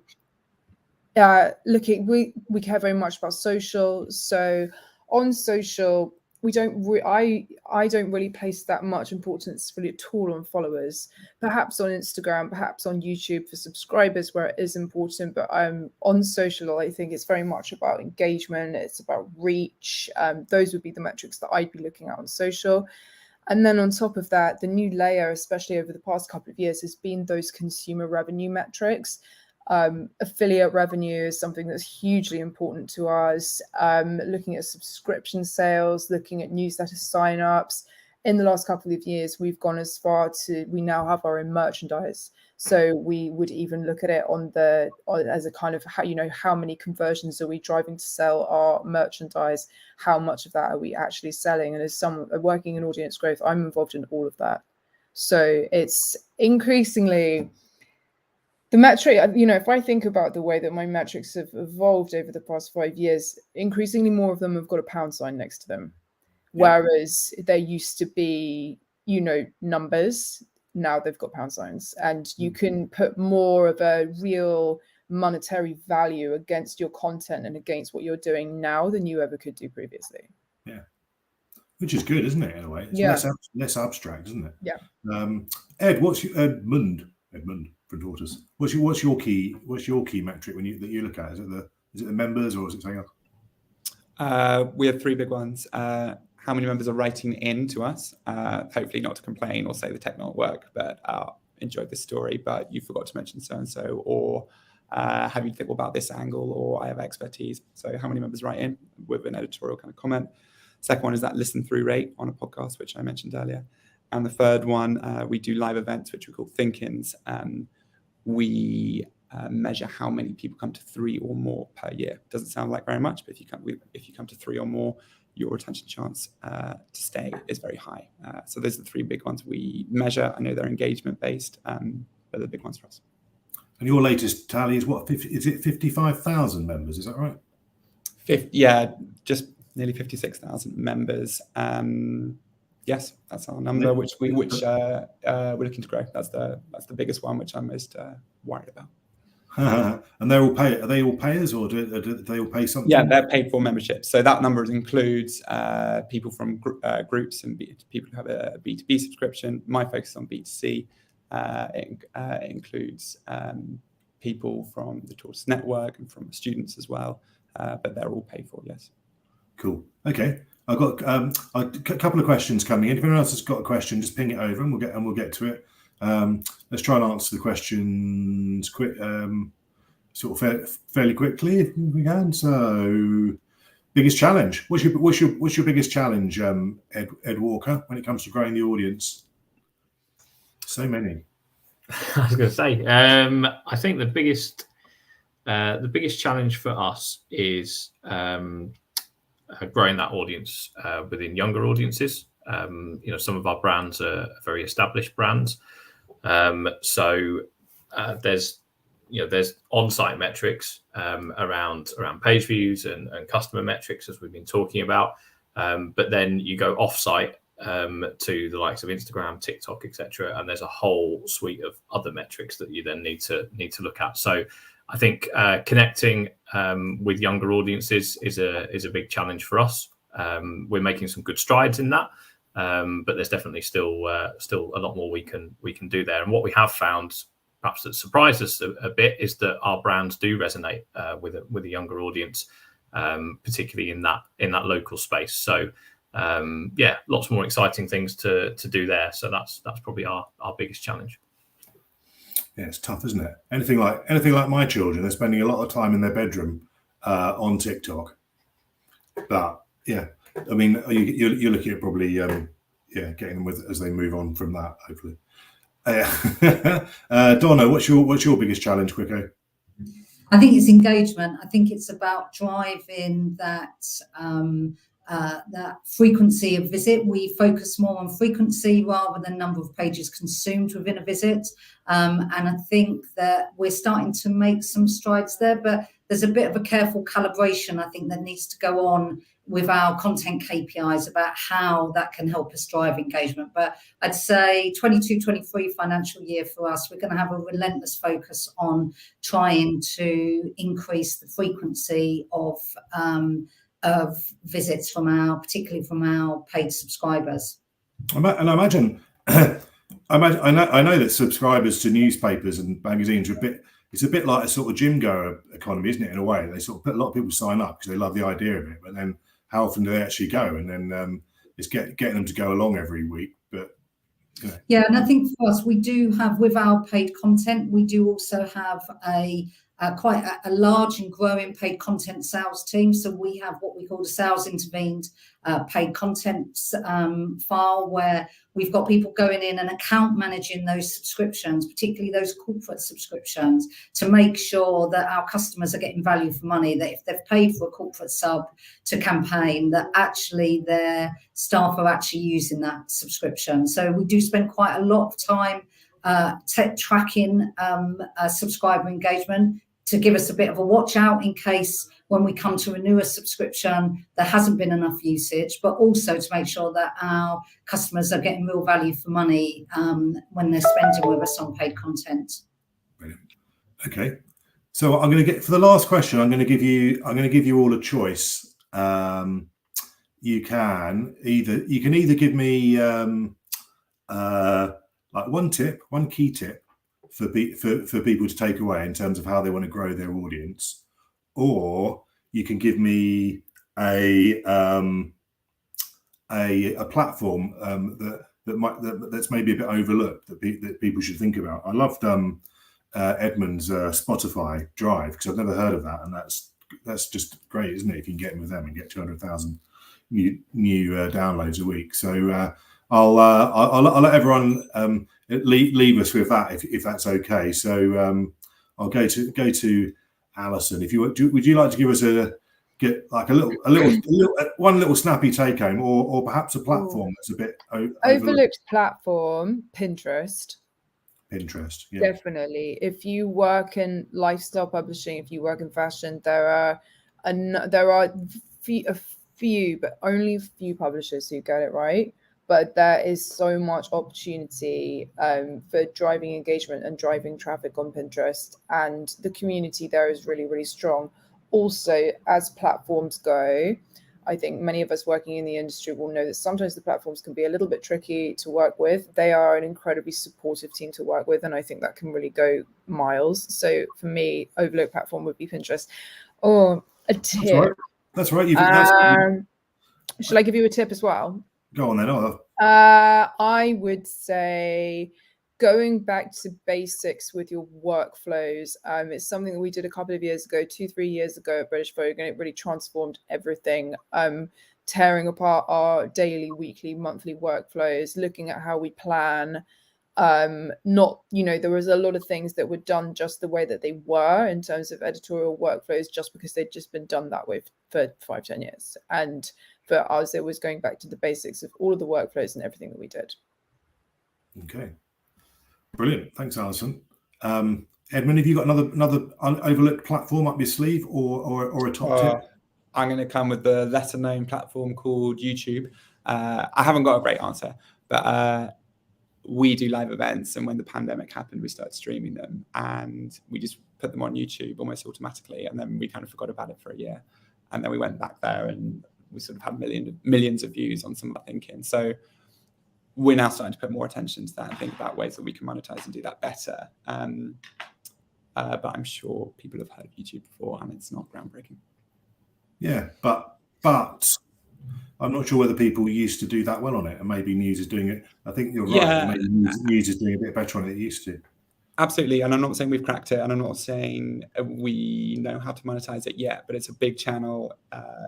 care very much about social. So on social, I don't really place that much importance really at all on followers. Perhaps on Instagram, perhaps on YouTube for subscribers, where it is important. But on social, I think it's very much about engagement. It's about reach. Those would be the metrics that I'd be looking at on social. And then on top of that, the new layer, especially over the past couple of years, has been those consumer revenue metrics. Affiliate revenue is something that's hugely important to us. Looking at subscription sales, looking at newsletter signups. In the last couple of years, we've gone as far to, we now have our own merchandise. So we would even look at it as a kind of how many conversions are we driving to sell our merchandise? How much of that are we actually selling? And as someone working in audience growth, I'm involved in all of that. So it's increasingly the metric, if I think about the way that my metrics have evolved over the past 5 years, increasingly more of them have got a pound sign next to them. Yeah. Whereas there used to be, numbers, now they've got pound signs, and you can put more of a real monetary value against your content and against what you're doing now than you ever could do previously. Yeah. Which is good, isn't it, in a way? It's less abstract, isn't it? Yeah. Edmund, Edmund from Tortoise. What's your key metric that you look at? Is it the members or is it something else? We have three big ones. How many members are writing in to us? Hopefully not to complain or say the tech not work, but enjoyed this story, but you forgot to mention so-and-so, or have you think about this angle, or I have expertise. So how many members write in with an editorial kind of comment? Second one is that listen through rate on a podcast, which I mentioned earlier. And the third one, we do live events, which we call think-ins. We measure how many people come to 3 or more per year. Doesn't sound like very much, but if you come to 3 or more, your retention chance to stay is very high. So those are the 3 big ones we measure. I know they're engagement based, but they're the big ones for us. And your latest tally is what? Is it 55,000 members? Is that right? Yeah, just nearly 56,000 members. Yes, that's our number, which we're looking to grow. That's the biggest one, which I'm most worried about. And they're all are they all payers, or do they all pay something? Yeah, they're paid for membership. So that number includes people from groups and people who have a B2B subscription. My focus is on B2C. It includes people from the Tortoise Network and from students as well, but they're all paid for, yes. Cool. Okay. I've got a couple of questions coming in. If anyone else has got a question, just ping it over and we'll get to it. Let's try and answer the questions fairly quickly if we can. So, biggest challenge. What's your biggest challenge, Ed Walker, when it comes to growing the audience? So many. I was going to say, I think the biggest challenge for us is growing that audience within younger audiences. Some of our brands are very established brands. So there's on-site metrics around page views and customer metrics, as we've been talking about. But then you go off-site to the likes of Instagram, TikTok, etc., and there's a whole suite of other metrics that you then need to look at. So I think connecting with younger audiences is a big challenge for us. We're making some good strides in that. But there's definitely still a lot more we can do there. And what we have found, perhaps that surprised us a bit, is that our brands do resonate with a younger audience, particularly in that local space. So lots more exciting things to do there. So that's probably our biggest challenge. Yeah, it's tough, isn't it? Anything like my children, they're spending a lot of time in their bedroom on TikTok. But yeah. I mean, you're looking at probably, getting them with as they move on from that, hopefully. Donna, what's your biggest challenge, Quicko? I think it's engagement. I think it's about driving that frequency of visit. We focus more on frequency rather than number of pages consumed within a visit. And I think that we're starting to make some strides there, but there's a bit of a careful calibration, I think, that needs to go on with our content KPIs about how that can help us drive engagement. But I'd say 22-23 financial year for us, we're going to have a relentless focus on trying to increase the frequency of visits particularly from our paid subscribers. And I imagine, I know that subscribers to newspapers and magazines are it's a bit like a sort of gym goer economy, isn't it? In a way, a lot of people sign up because they love the idea of it, but then how often do they actually go? And then it's getting them to go along every week. But yeah, and I think for us, we do have, with our paid content, we do also have quite a large and growing paid content sales team. So we have what we call the sales intervened paid content file, where we've got people going in and account managing those subscriptions, particularly those corporate subscriptions, to make sure that our customers are getting value for money, that if they've paid for a corporate sub to campaign, that actually their staff are actually using that subscription. So we do spend quite a lot of time tracking subscriber engagement, to give us a bit of a watch out in case when we come to renew a subscription there hasn't been enough usage, but also to make sure that our customers are getting real value for money when they're spending with us on paid content. Brilliant. Okay, so I'm going to get, for the last question, I'm going to give you all a choice. You can either give me like one key tip for people to take away in terms of how they want to grow their audience, or you can give me a platform that's maybe a bit overlooked that people should think about. I loved Edmund's Spotify Drive, because I've never heard of that, and that's just great, isn't it? If you can get in with them and get 200,000 new downloads a week. So I'll let everyone leave us with that if that's okay. So I'll go to Alison. If you would you like to give us one little snappy take home, or perhaps a platform that's a bit overlooked platform? Pinterest. Pinterest, yeah. Definitely. If you work in lifestyle publishing, if you work in fashion, there are a few, but only a few publishers who get it right. But there is so much opportunity for driving engagement and driving traffic on Pinterest, and the community there is really, really strong. Also, as platforms go, I think many of us working in the industry will know that sometimes the platforms can be a little bit tricky to work with. They are an incredibly supportive team to work with, and I think that can really go miles. So for me, overlooked platform would be Pinterest. Oh, a tip. That's right. Shall I give you a tip as well? Go on then. I would say going back to basics with your workflows. It's something that we did a couple of years ago, 2-3 years ago at British Vogue, and it really transformed everything. Tearing apart our daily, weekly, monthly workflows, looking at how we plan. There was a lot of things that were done just the way that they were in terms of editorial workflows, just because they'd just been done that way for 5-10 years. And for us, it was going back to the basics of all of the workflows and everything that we did. Okay. Brilliant. Thanks, Alison. Edmund, have you got another overlooked platform up your sleeve, or a top tip? I'm going to come with the lesser-known platform called YouTube. I haven't got a great answer, but we do live events, and when the pandemic happened, we started streaming them, and we just put them on YouTube almost automatically, and then we kind of forgot about it for a year, and then we went back there, and we sort of had millions of views on some of our thinking. So we're now starting to put more attention to that and think about ways that we can monetize and do that better. But I'm sure people have heard of YouTube before, and it's not groundbreaking. Yeah, but I'm not sure whether people used to do that well on it, and maybe News is doing it. I think you're right. Yeah. Maybe News is doing a bit better on it than it used to. Absolutely, and I'm not saying we've cracked it, and I'm not saying we know how to monetize it yet, but it's a big channel.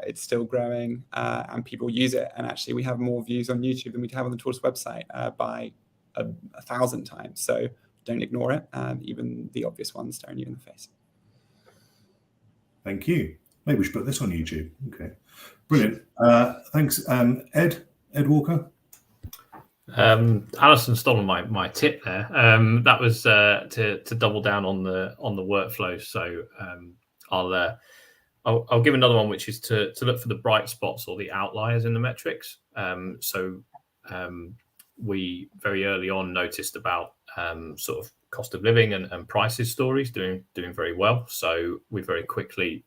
It's still growing, and people use it. And actually, we have more views on YouTube than we have on the Tortoise website by 1,000 times. So don't ignore it. Even the obvious ones staring you in the face. Thank you. Maybe we should put this on YouTube. Okay, brilliant. Thanks, Ed Walker. Alison stole my tip there. That was to double down on the workflow. So I'll give another one, which is to look for the bright spots or the outliers in the metrics. We very early on noticed about sort of cost of living and prices stories doing very well. So we very quickly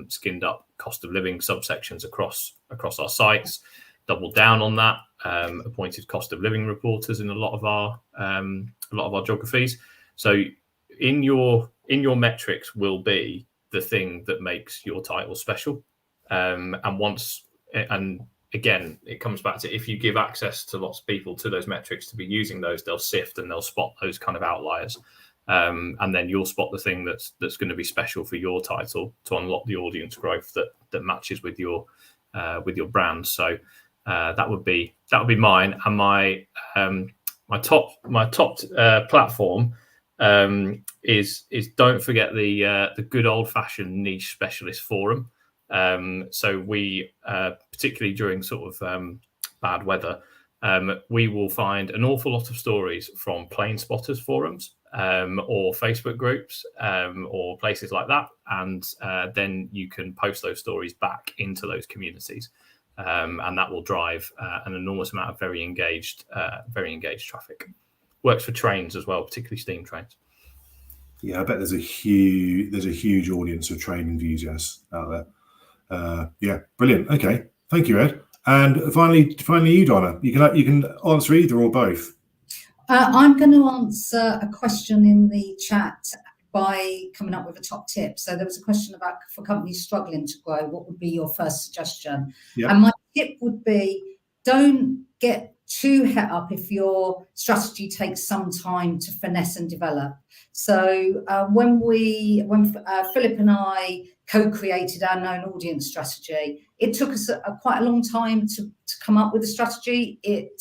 skinned up cost of living subsections across our sites, doubled down on that, appointed cost of living reporters in a lot of our geographies. So in your metrics will be the thing that makes your title special. And again, it comes back to, if you give access to lots of people to those metrics to be using those, they'll sift and they'll spot those kind of outliers. And then you'll spot the thing that's going to be special for your title to unlock the audience growth that matches with your brand. So that would be mine. And my top platform is don't forget the good old fashioned niche specialist forum. So we particularly during sort of bad weather, we will find an awful lot of stories from plane spotters forums or Facebook groups or places like that, and then you can post those stories back into those communities, and that will drive an enormous amount of very engaged traffic. Works for trains as well, particularly steam trains. Yeah, I bet there's a huge audience of train enthusiasts out there. Yeah, brilliant. Okay, thank you, Ed. And finally, you, Donna. You can answer either or both. I'm going to answer a question in the chat by coming up with a top tip. So there was a question about for companies struggling to grow, what would be your first suggestion? Yeah. And my tip would be, don't get too het up if your strategy takes some time to finesse and develop. So when Philip and I co-created our known audience strategy, it took us quite a long time to come up with a strategy. It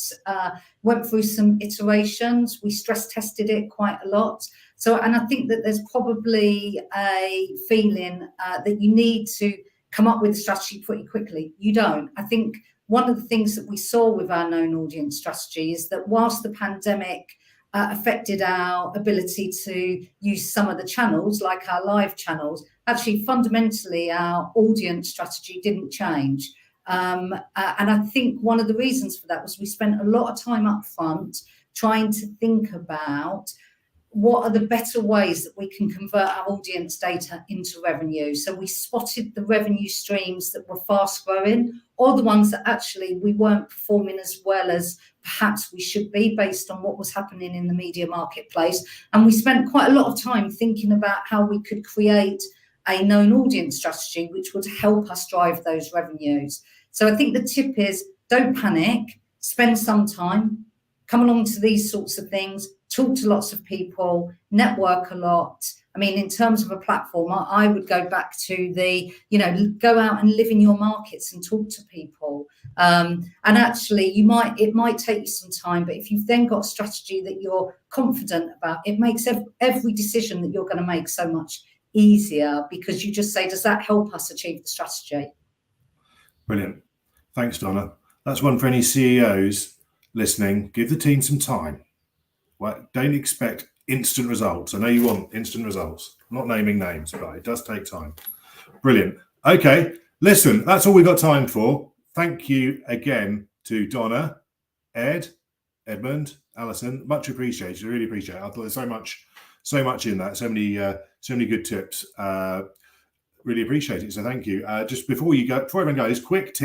went through some iterations. We stress tested it quite a lot. So, and I think that there's probably a feeling that you need to come up with a strategy pretty quickly. You don't. I think one of the things that we saw with our known audience strategy is that whilst the pandemic affected our ability to use some of the channels, like our live channels, actually fundamentally our audience strategy didn't change. And I think one of the reasons for that was we spent a lot of time up front trying to think about what are the better ways that we can convert our audience data into revenue. So we spotted the revenue streams that were fast growing, or the ones that actually we weren't performing as well as perhaps we should be based on what was happening in the media marketplace. And we spent quite a lot of time thinking about how we could create a known audience strategy which would help us drive those revenues. So I think the tip is, don't panic, spend some time, come along to these sorts of things, talk to lots of people, network a lot. I mean, in terms of a platform, I would go back to the, go out and live in your markets and talk to people. And actually, it might take you some time, but if you've then got a strategy that you're confident about, it makes every decision that you're going to make so much easier, because you just say, does that help us achieve the strategy? Brilliant. Thanks, Donna. That's one for any CEOs listening. Give the team some time. Well, don't expect instant results. I know you want instant results. I'm not naming names, but it does take time. Brilliant. Okay, listen, that's all we've got time for. Thank you again to Donna, Ed, Edmund, Alison. Much appreciated. I really appreciate it. I thought there's so much in that. So many good tips. Really appreciate it. So thank you. Just before everyone goes, quick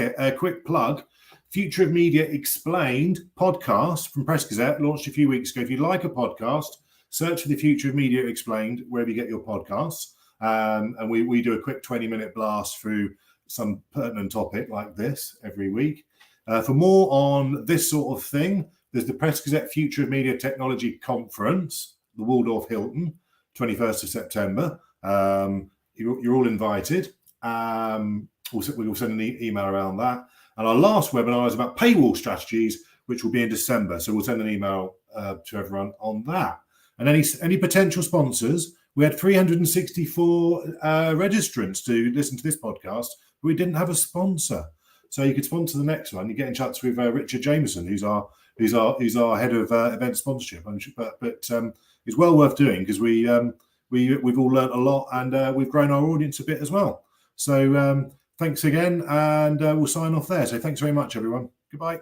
plug. Future of Media Explained podcast from Press Gazette, launched a few weeks ago. If you like a podcast, search for the Future of Media Explained wherever you get your podcasts. And we do a quick 20-minute blast through some pertinent topic like this every week. For more on this sort of thing, there's the Press Gazette Future of Media Technology Conference, the Waldorf Hilton, 21st of September. You're all invited. We'll send an email around that. And our last webinar is about paywall strategies, which will be in December. So we'll send an email to everyone on that. And any potential sponsors, we had 364 registrants to listen to this podcast, but we didn't have a sponsor. So you could sponsor the next one. You get in touch with Richard Jameson, who's our head of event sponsorship. But it's well worth doing, because we've all learnt a lot, and we've grown our audience a bit as well. So thanks again, and we'll sign off there. So thanks very much, everyone. Goodbye.